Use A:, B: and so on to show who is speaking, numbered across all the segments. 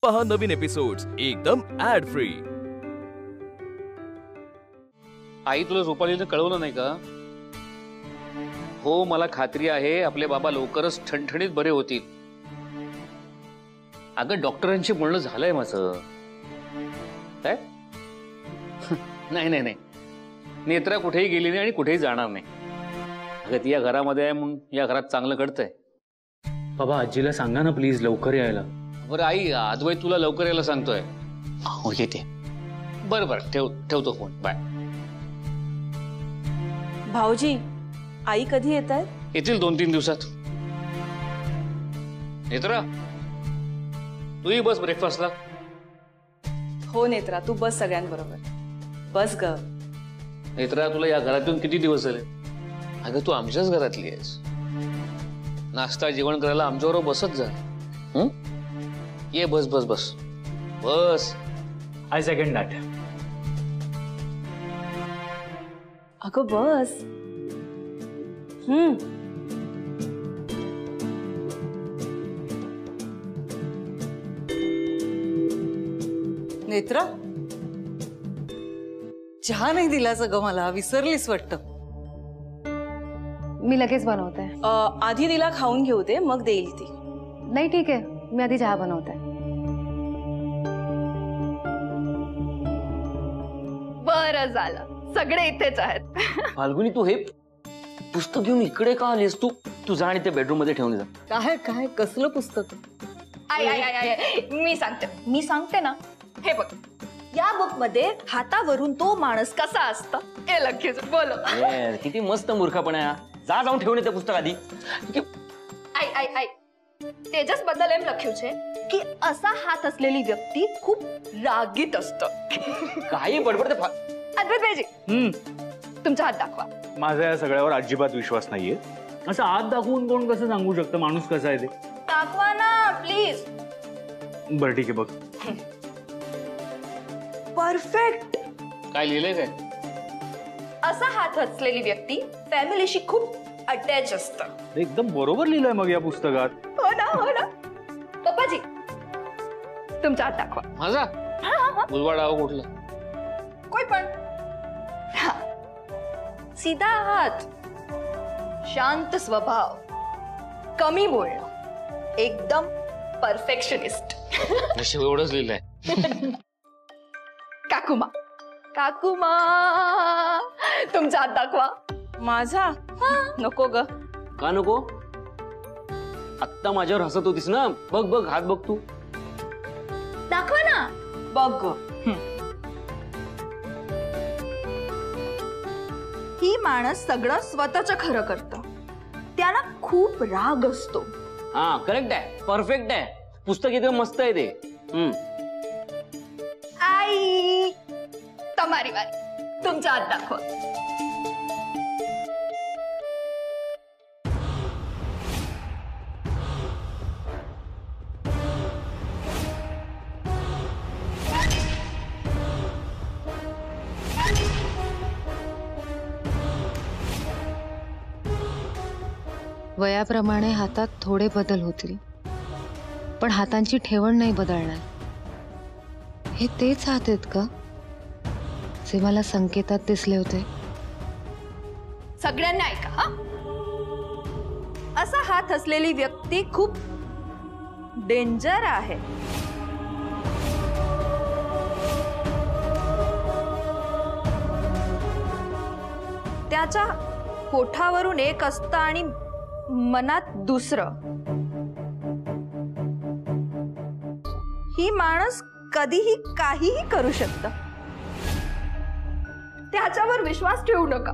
A: पहा नवीन एपिसोड्स एकदम add free.
B: आई तुला रुपालीने कळवलं नाही का? हो, मला खात्री आहे आपले बाबा लवकरच ठणठणीत बरे होतील। अगं डॉक्टरांशी बोलणं झालंय माझं। काय? नाही नाही नाही, नेत्रा कुठेही गेली नाही आणि कुठेही जाणार नाही। अगं ती या घरामध्ये आहे म्हणून या घरात चांगलं घडतंय।
C: बाबा आजीला सांगा ना प्लीज लवकर यायला।
B: बरं आई, अद्वैत तुला लवकर यायला सांगतोय। हो येते। बरं बरं, ठेवतो फोन, बाय।
D: भाऊजी, आई कधी येत आहेत?
B: येतील 2-3 दिवसात। नेत्रा तूही बस ब्रेकफास्टला।
D: हो नेत्रा, तू बस सगळ्यांबरोबर बस ग।
B: नेत्रा तुला या घरातून किती दिवस झाले? अगं तू आमच्याच घरातली आहेस। नाश्ता जेवण करायला आमच्याबरोबर बसत जा। ये बस बस बस बस।
C: I second that.
D: अगं बस।
E: नेत्रा, चहा नाही दिलास ग मला, विसरलीस वाटतं।
F: मी लगेच बनवते।
D: आधी तिला खाऊन घेऊ दे, मग देईल ती।
F: नाही ठीक आहे, मी आधी चहा बनवते।
G: बरं झालं, सगळे इथेच आहेत।
B: फाल्गुनी तू हे पुस्तक घेऊन इकडे का आलीस? तू जा आणि ते बेडरूम मध्ये ठेवून जा।
E: काय काय कसलं पुस्तक?
G: आय आय आय आय, मी सांगते ना। हे बघ, या बुक मध्ये हातावरून तो माणूस कसा असतो हे लक्षच बोलो।
B: किती मस्त मूर्खपणा आहे हा। जा जाऊन ठेवून ते पुस्तक आधी।
G: आय आय आय, तेजस बद्दल एम लख्यू छे की असा हात असलेली व्यक्ती खूप रागीत असतो।
B: काही बडबडते
G: अद्वैत भाईजी, तुमचा हात दाखवा।
C: माझा या सगळ्यावर अजिबात विश्वास नाहीये। असं हात दाखवून कोण कसं सांगू शकतं माणूस कसा आहे ते?
G: दाखवा ना प्लीज।
C: बरं ठीक आहे, बघ।
G: परफेक्ट।
B: काय लिहिलंय काय?
G: असा हात असलेली व्यक्ती फॅमिलीशी खूप अटॅच असतं।
C: एकदम बरोबर लिहिलंय मग या पुस्तकात।
G: हो ना हो ना। पप्पाजी, तुमचा हात दाखवा।
B: माझा? उजवा डावा कुठला?
G: कोई पण। सीधा हात, शांत स्वभाव, कमी बोलणं, एकदम परफेक्शनिस्ट।
B: नशीब एवढंच लिहिलंय।
G: काकुमा, काकुमा, तुमचा हात दाखवा।
D: माझा? नको ग।
B: का नको? आत्ता माझ्यावर हसत होतीस ना। बघ बघ हात बघ तू।
G: दाखवा ना।
D: बघ ग।
G: ही माणूस सगळं स्वतःचं खरं करतं, त्याला खूप राग असतो।
B: हा करेक्ट आहे, परफेक्ट आहे। पुस्तक इतकं मस्त आहे ते।
G: आई, तुम्हारी बारी, तुमचा हात दाखवा।
F: वयाप्रमाणे हातात थोडे बदल होतील, पण हातांची ठेवण नाही बदलणार। हे तेच हात आहेत का जे मला संकेतात दिसले होते?
G: सगळ्यांना ऐका हा। असा हात असलेली व्यक्ती खूप डेंजर आहे। त्याच्या पोटावरून एक असतं आणि मनात दुसरं। ही माणूस कधीही काहीही करू शकतं, त्याच्यावर विश्वास ठेवू नका।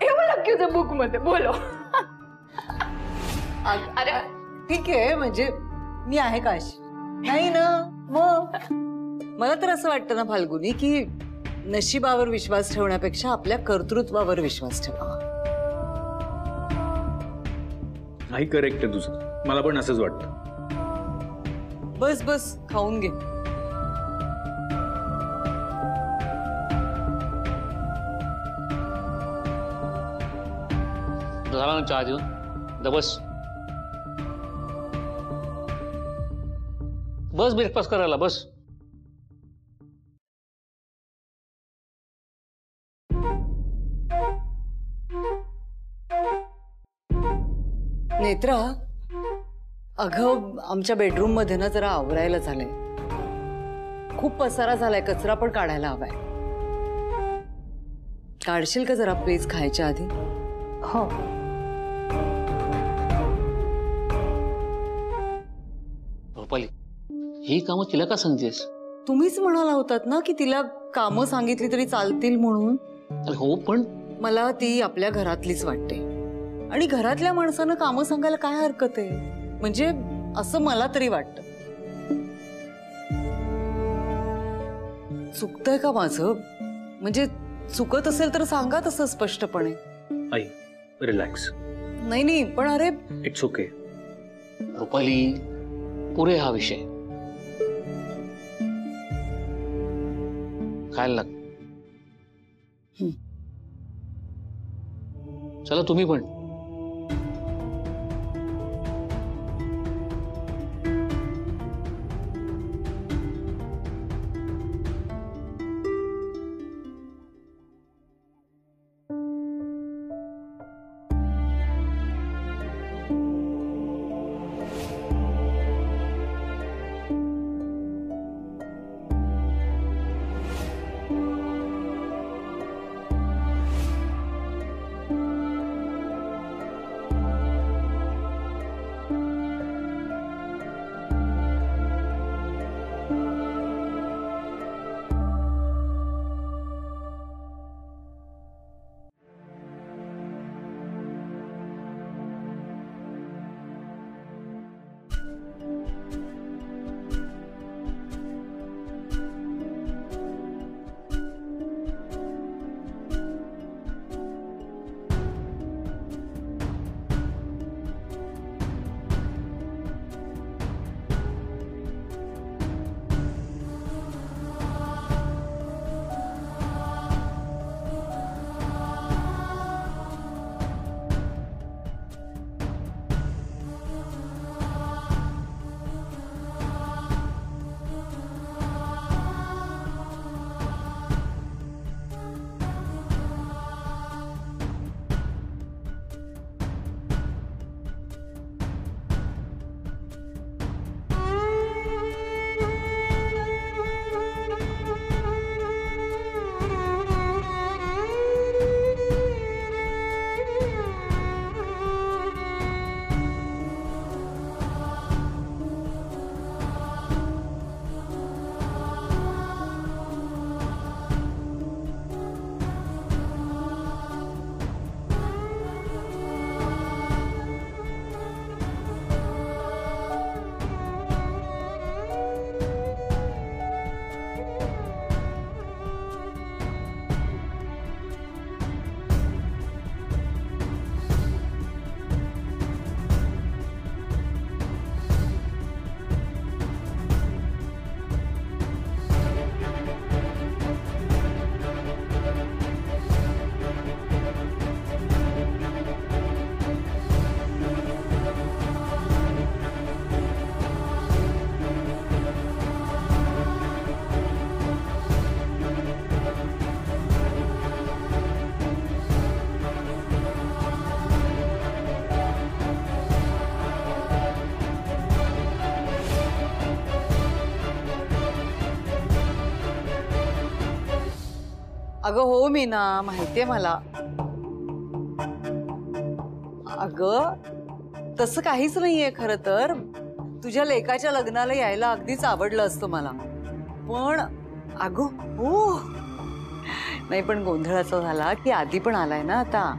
G: एवढं लक्ष्य बुक मध्ये बोलो।
E: अरे ठीक आहे, म्हणजे मी आहे का अशी? नाही ना। मग मला तर असं वाटतं ना फाल्गुनी, की नशिबावर विश्वास ठेवण्यापेक्षा आपल्या कर्तृत्वावर विश्वास ठेवावा।
C: नाही करेक्ट आहे तुझं, मला पण असंच वाटतं।
E: बस बस खाऊन घे।
B: झाला ना चहा देऊन? बस। बस ब्रेकफास्ट करायला बस.
E: नेत्रा, अगं आमच्या बेडरूम मध्ये ना जरा आवरायला झालंय. खूप पसारा झालाय, कचरा पण काढायला हवाय. काढशील का जरा प्लीज खायच्या आधी?
F: हो.
B: रुपाली, ही कामं तिला का सांगतेस?
E: तुम्हीच म्हणाला होतात ना की तिला कामं सांगितली तरी चालतील म्हणून.
B: अरे हो, पण
E: मला ती आपल्या घरातलीच वाटते आणि घरातल्या माणसानं कामं सांगायला काय हरकत आहे, म्हणजे असं मला तरी वाटतं. चुकतंय का माझं? म्हणजे चुकत असेल तर सांगा तसं स्पष्टपणे.
C: आई रिलॅक्स.
E: नाही नाही, पण अरे
C: इट्स ओके.
B: रुपाली, पुरे हा विषय खायला लाग. चला तुम्ही पण.
E: अगं हो मीना, माहितीये मला. अगं तसं काहीच नाहीये खरं तर. तुझ्या लेकाच्या लग्नाला यायला अगदीच आवडलं असतं मला, पण अगं हो नाही, पण गोंधळ असा झाला की आधी पण आलाय ना आता.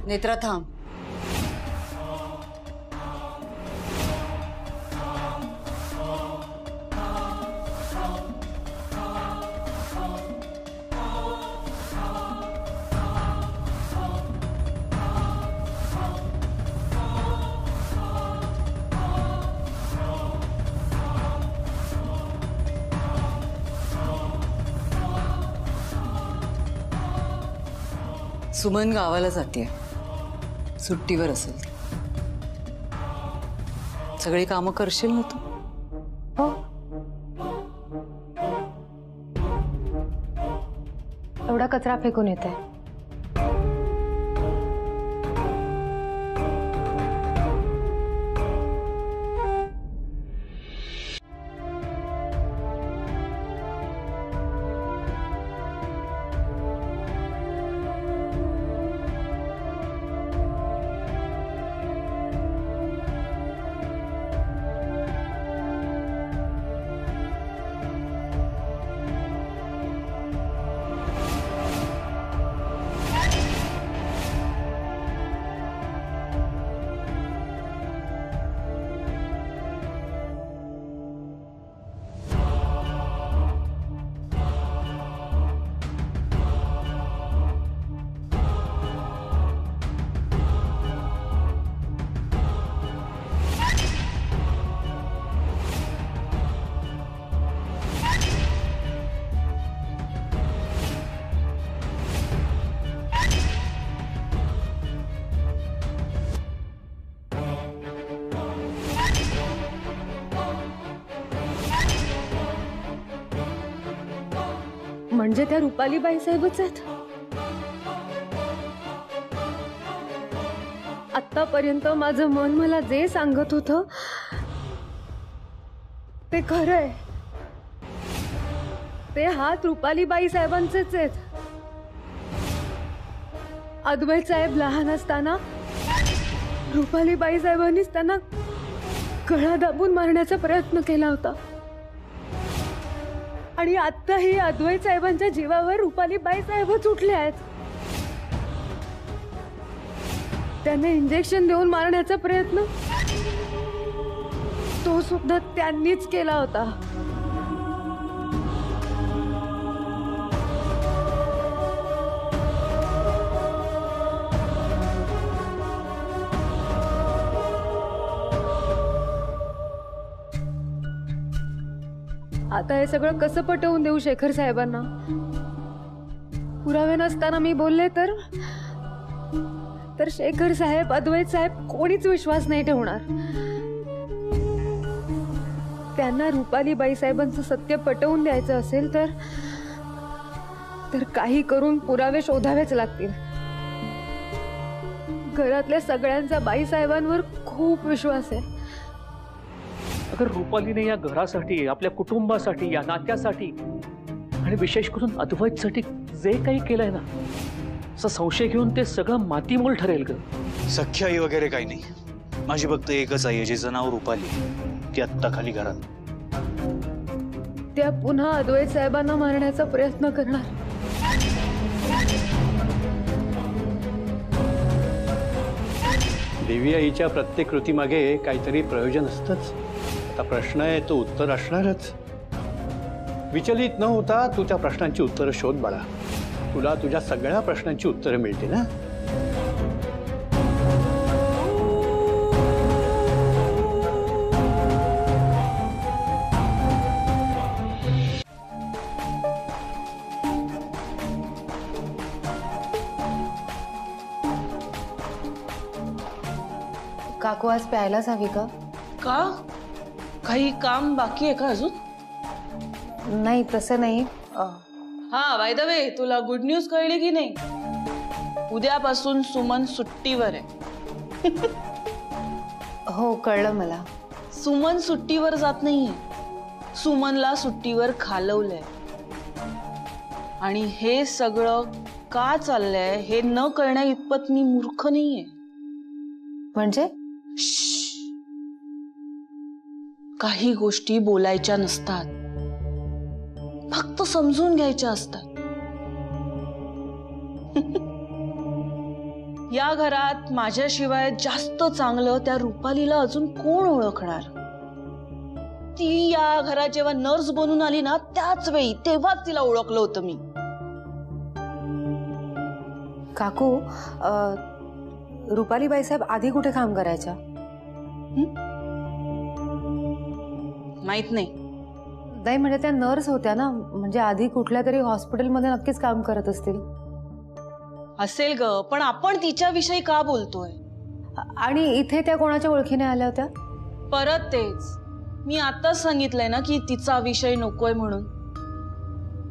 E: नेत्रा थांब. सुमन गावाला जाते, सुट्टीवर असेल ती. सगळी कामं करशील ना तू?
F: हो. एवढा कचरा फेकून येते. म्हणजे त्या रुपालीबाई साहेबच आहेत. आतापर्यंत माझं मन मला जे सांगत होतं ते खरंय. ते हात रुपालीबाई साहेबांचेच आहेत. अद्वैत साहेब लहान असताना रुपालीबाई साहेबांनीच त्यांना गळा दाबून मारण्याचा प्रयत्न केला होता. आणि आत्ताही अद्वैत साहेबांच्या जीवावर रुपालीबाई साहेबच उठले आहेत. त्यांना इंजेक्शन देऊन मारण्याचा प्रयत्न तो सुद्धा त्यांनीच केला होता. आता हे सगळं कसं पटवून देऊ शेखर साहेबांना? पुरावे नसताना मी बोलले तर शेखर साहेब, अद्वैत साहेब कोणीच विश्वास नाही ठेवणार. त्यांना रुपालीबाई साहेबांचं सत्य पटवून द्यायचं असेल तर काही करून पुरावे शोधावेच लागतील. घरातल्या सगळ्यांचा बाई साहेबांवर खूप विश्वास आहे.
C: अगर रुपालीने या घरासाठी, आपल्या कुटुंबासाठी, या नात्यासाठी आणि विशेष करून अद्वैतसाठी जे काही केलंय ना, असा संशय घेऊन ते सगळं मातीमोल ठरेल ग.
H: सख्य आई वगैरे काही नाही. माझी फक्त एकच आई आहे जिचं नाव रुपाली. ती आत्ता खाली घरात.
F: त्या पुन्हा अद्वैत साहेबांना मारण्याचा प्रयत्न करणार.
I: देवी आईच्या प्रत्येक कृतीमागे काहीतरी प्रयोजन असतंच. आता प्रश्न आहे तो उत्तर असणारच. विचलित न होता तू त्या प्रश्नांची उत्तरं शोध बाळा. तुला तुझ्या सगळ्या प्रश्नांची उत्तरं मिळतील ना.
F: काकू आज प्यायलाच हवी का?
J: का? काही काम बाकी आहे का अजून?
F: नाही तसं नाही.
J: हा, बाय द वे, तुला गुड न्यूज कळली की नाही? उद्यापासून सुमन सुट्टीवर आहे.
F: हो कळलं मला.
J: सुमन सुट्टीवर जात नाहीये. सुमनला सुट्टीवर घालवलंय. आणि हे सगळं का चाललंय हे न कळण्या इतपत मी मूर्ख नाहीये.
F: म्हणजे?
J: काही गोष्टी बोलायच्या नसतात, फक्त समजून घ्यायच्या असतात. या घरात माझ्याशिवाय जास्त चांगलं त्या रुपालीला अजून कोण ओळखणार? ती या घरात जेव्हा नर्स बनून आली ना, त्याच वेळी तेव्हाच तिला ओळखलं होतं मी.
F: काकू, रुपाली बाईसाहेब आधी कुठे काम करायच्या?
J: माहित नाही.
F: नाही म्हणजे त्या नर्स होत्या ना, म्हणजे आधी कुठल्या तरी हॉस्पिटलमध्ये नक्कीच काम करत असतील.
J: असेल ग, पण आपण तिच्याविषयी का बोलतोय?
F: आणि इथे त्या कोणाच्या ओळखीने आल्या होत्या?
J: परत तेच, मी आताच सांगितलंय ना की तिचा विषय नकोय म्हणून.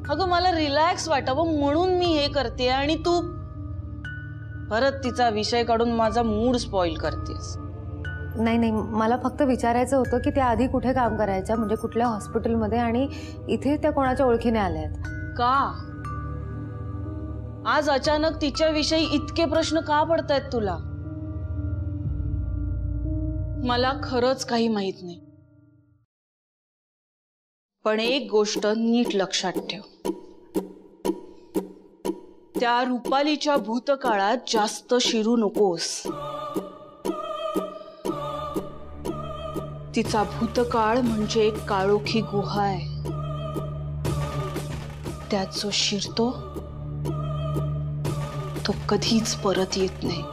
J: अगं मला रिलॅक्स वाटावं म्हणून मी हे करते आणि तू परत तिचा विषय काढून माझा मूड स्पॉइल करतेस.
F: नाही नाही, मला फक्त विचारायचं होतं की त्या आधी कुठे काम करायच्या, म्हणजे कुठल्या हॉस्पिटलमध्ये, आणि इथे त्या कोणाच्या ओळखीने आल्या आहेत
J: का? आज अचानक तिच्याविषयी इतके प्रश्न का पडतायत तुला? मला खरंच काही माहित नाही, पण एक गोष्ट नीट लक्षात ठेव. त्या रुपालीच्या भूतकाळात जास्त शिरू नकोस. तिचा भूतकाळ म्हणजे एक काळोखी गुहा आहे. त्यात जो शिरतो तो कधीच परत येत नाही.